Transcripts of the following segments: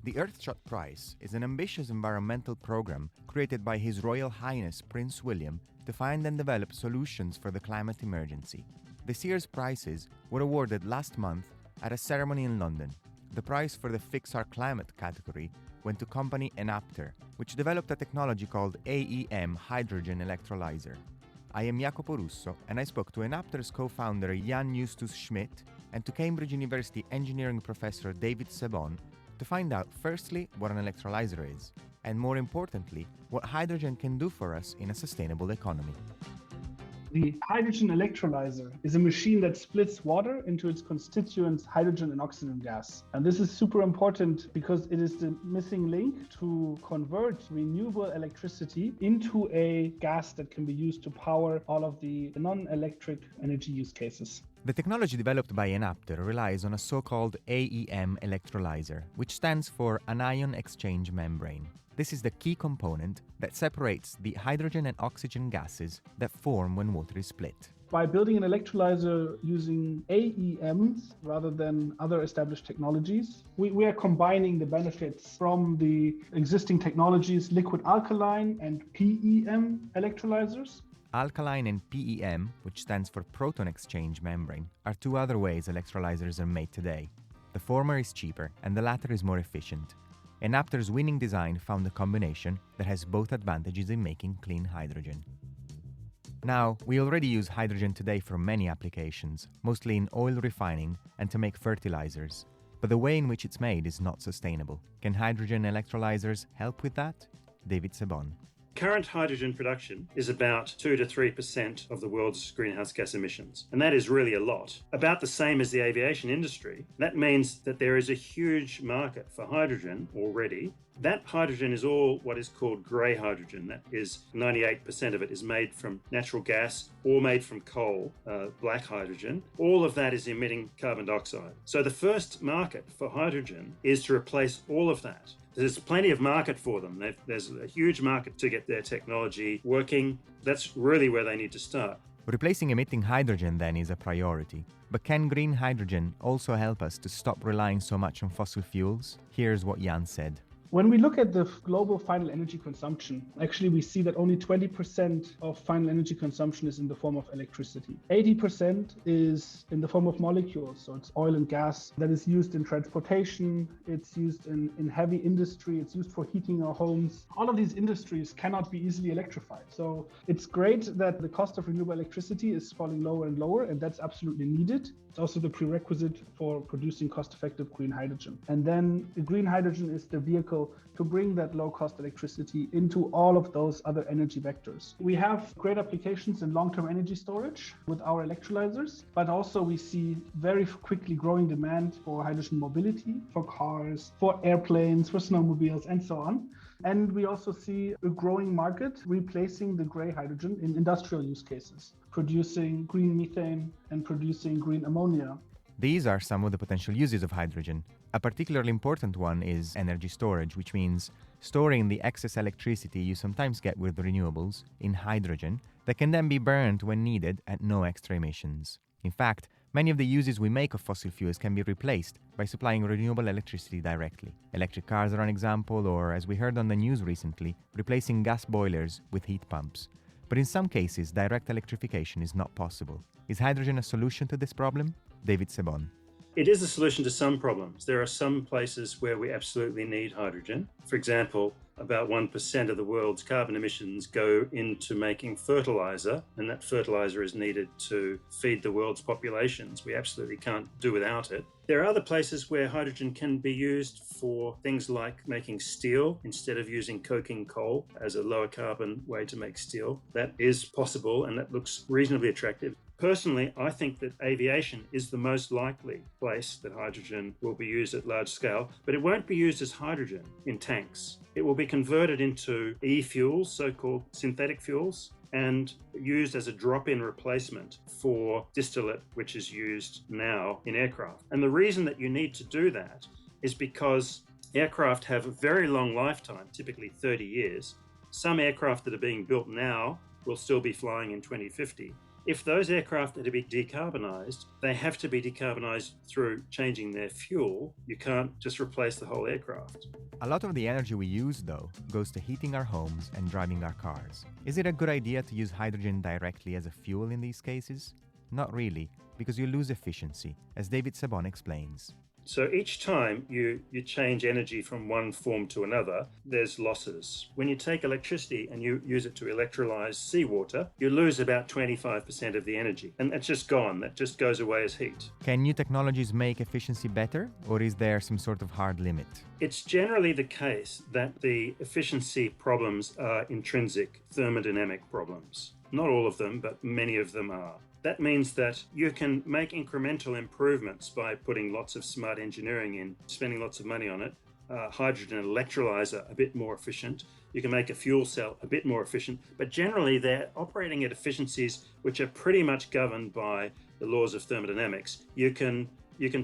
The Earthshot Prize is an ambitious environmental program created by His Royal Highness Prince William to find and develop solutions for the climate emergency. This year's prizes were awarded last month at a ceremony in London. The prize for the Fix Our Climate category went to company Enapter, which developed a technology called AEM hydrogen electrolyser. I am Jacopo Russo, and I spoke to Enapter's co-founder Jan Justus Schmidt and to Cambridge University engineering professor David Sebon to find out, firstly, what an electrolyser is, and more importantly, what hydrogen can do for us in a sustainable economy. The hydrogen electrolyser is a machine that splits water into its constituents hydrogen and oxygen gas. And this is super important because it is the missing link to convert renewable electricity into a gas that can be used to power all of the non-electric energy use cases. The technology developed by Enapter relies on a so-called AEM electrolyser, which stands for anion exchange membrane. This is the key component that separates the hydrogen and oxygen gases that form when water is split. By building an electrolyser using AEMs rather than other established technologies, we are combining the benefits from the existing technologies, liquid alkaline and PEM electrolysers. Alkaline and PEM, which stands for proton exchange membrane, are two other ways electrolysers are made today. The former is cheaper and the latter is more efficient. Enapter's winning design found a combination that has both advantages in making clean hydrogen. Now, we already use hydrogen today for many applications, mostly in oil refining and to make fertilizers. But the way in which it's made is not sustainable. Can hydrogen electrolysers help with that? David Sebon. Current hydrogen production is about 2 to 3% of the world's greenhouse gas emissions, and that is really a lot. About the same as the aviation industry. That means that there is a huge market for hydrogen already. That hydrogen is all what is called grey hydrogen. That is 98% of it is made from natural gas or made from coal, black hydrogen. All of that is emitting carbon dioxide. So the first market for hydrogen is to replace all of that. There's plenty of market for them. There's a huge market to get their technology working. That's really where they need to start. Replacing emitting hydrogen then is a priority. But can green hydrogen also help us to stop relying so much on fossil fuels? Here's what Jan said. When we look at the global final energy consumption, actually we see that only 20% of final energy consumption is in the form of electricity. 80% is in the form of molecules, so it's oil and gas that is used in transportation, it's used in heavy industry, it's used for heating our homes. All of these industries cannot be easily electrified. So it's great that the cost of renewable electricity is falling lower and lower, and that's absolutely needed. It's also the prerequisite for producing cost-effective green hydrogen. And then the green hydrogen is the vehicle to bring that low-cost electricity into all of those other energy vectors. We have great applications in long-term energy storage with our electrolysers, but also we see very quickly growing demand for hydrogen mobility, for cars, for airplanes, for snowmobiles, and so on. And we also see a growing market replacing the grey hydrogen in industrial use cases, producing green methane and producing green ammonia. These are some of the potential uses of hydrogen. A particularly important one is energy storage, which means storing the excess electricity you sometimes get with renewables in hydrogen that can then be burned when needed at no extra emissions. In fact, many of the uses we make of fossil fuels can be replaced by supplying renewable electricity directly. Electric cars are an example, or as we heard on the news recently, replacing gas boilers with heat pumps. But in some cases, direct electrification is not possible. Is hydrogen a solution to this problem? David Sebon. It is a solution to some problems. There are some places where we absolutely need hydrogen. For example, about 1% of the world's carbon emissions go into making fertilizer, and that fertilizer is needed to feed the world's populations. We absolutely can't do without it. There are other places where hydrogen can be used for things like making steel instead of using coking coal as a lower carbon way to make steel. That is possible, and that looks reasonably attractive. Personally, I think that aviation is the most likely place that hydrogen will be used at large scale, but it won't be used as hydrogen in tanks. It will be converted into e-fuels, so-called synthetic fuels, and used as a drop-in replacement for distillate, which is used now in aircraft. And the reason that you need to do that is because aircraft have a very long lifetime, typically 30 years. Some aircraft that are being built now will still be flying in 2050. If those aircraft are to be decarbonised, they have to be decarbonised through changing their fuel. You can't just replace the whole aircraft. A lot of the energy we use, though, goes to heating our homes and driving our cars. Is it a good idea to use hydrogen directly as a fuel in these cases? Not really, because you lose efficiency, as David Sabon explains. So each time you change energy from one form to another, there's losses. When you take electricity and you use it to electrolyze seawater, you lose about 25% of the energy. And that's just gone. That just goes away as heat. Can new technologies make efficiency better, or is there some sort of hard limit? It's generally the case that the efficiency problems are intrinsic thermodynamic problems. Not all of them, but many of them are. That means that you can make incremental improvements by putting lots of smart engineering in, spending lots of money on it. Hydrogen electrolyser a bit more efficient. You can make a fuel cell a bit more efficient, but generally they're operating at efficiencies which are pretty much governed by the laws of thermodynamics. You can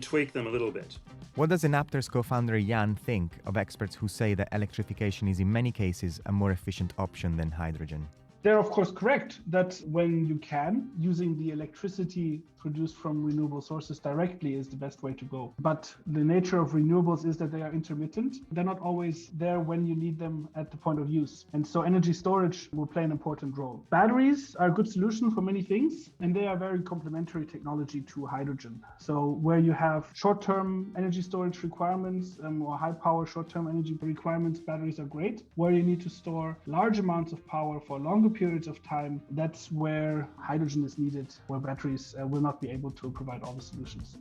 tweak them a little bit. What does Enapter's co-founder Jan think of experts who say that electrification is in many cases a more efficient option than hydrogen? They're of course correct that when you can, using the electricity produced from renewable sources directly is the best way to go. But the nature of renewables is that they are intermittent. They're not always there when you need them at the point of use. And so energy storage will play an important role. Batteries are a good solution for many things, and they are very complementary technology to hydrogen. So where you have short-term energy storage requirements or high-power short-term energy requirements, batteries are great. Where you need to store large amounts of power for longer periods of time, that's where hydrogen is needed, where batteries will not be able to provide all the solutions.